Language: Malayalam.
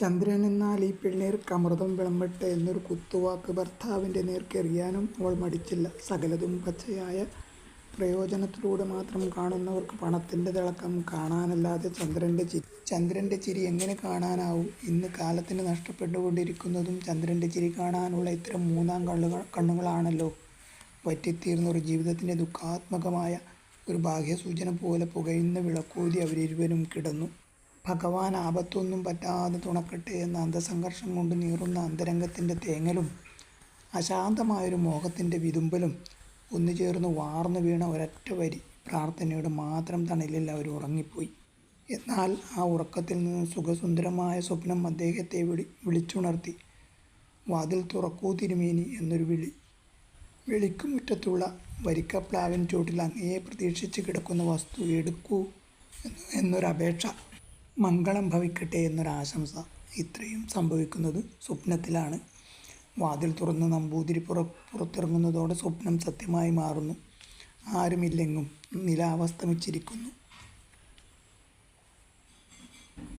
ചന്ദ്രൻ എന്നാൽ ഈ പിള്ളേർക്ക് അമൃതം വിളമ്പട്ടെ എന്നൊരു കുത്തുവാക്ക് ഭർത്താവിൻ്റെ നേർക്കെറിയാനും അവൾ മടിച്ചില്ല. സകലതും പച്ചയായ പ്രയോജനത്തിലൂടെ മാത്രം കാണുന്നവർക്ക് പണത്തിൻ്റെ തിളക്കം കാണാനല്ലാതെ ചന്ദ്രൻ്റെ ചിരി എങ്ങനെ കാണാനാവും? ഇന്ന് കാലത്തിന് നഷ്ടപ്പെട്ടുകൊണ്ടിരിക്കുന്നതും ചന്ദ്രൻ്റെ ചിരി കാണാനുള്ള ഇത്തരം മൂന്നാം കണ്ണുകളാണല്ലോ. വറ്റിത്തീർന്ന ഒരു ജീവിതത്തിൻ്റെ ദുഃഖാത്മകമായ ഒരു ബാഹ്യസൂചന പോലെ പുകയുന്ന വിളക്കോതി അവരിരുവരും കിടന്നു. ഭഗവാൻ ആപത്തൊന്നും പറ്റാതെ തുണക്കട്ടെ എന്ന അന്തസംഘർഷം കൊണ്ട് നീറുന്ന അന്തരംഗത്തിൻ്റെ തേങ്ങലും അശാന്തമായൊരു മോഹത്തിൻ്റെ വിതുമ്പലും ഒന്നുചേർന്ന് വാർന്നു വീണ ഒരൊറ്റ വരി പ്രാർത്ഥനയുടെ മാത്രം തണലിൽ അവർ ഉറങ്ങിപ്പോയി. എന്നാൽ ആ ഉറക്കത്തിൽ നിന്ന് സുഖസുന്ദരമായ സ്വപ്നം അദ്ദേഹത്തെ വിളിച്ചുണർത്തി. "വാതിൽ തുറക്കൂ തിരുമേനി" എന്നൊരു വിളി. വെളിക്കുമുറ്റത്തുള്ള വരിക്കപ്ലാവിൻ ചോട്ടിൽ അങ്ങയെ പ്രതീക്ഷിച്ച് കിടക്കുന്ന വസ്തു എടുക്കൂ എന്നൊരപേക്ഷ. മംഗളം ഭവിക്കട്ടെ എന്നൊരാശംസ. ഇത്രയും സംഭവിക്കുന്നത് സ്വപ്നത്തിലാണ്. വാതിൽ തുറന്ന് നമ്പൂതിരി പുറത്തിറങ്ങുന്നതോടെ സ്വപ്നം സത്യമായി മാറുന്നു. ആരുമില്ലെങ്ങും. നിലാവസ്തമിച്ചിരിക്കുന്നു.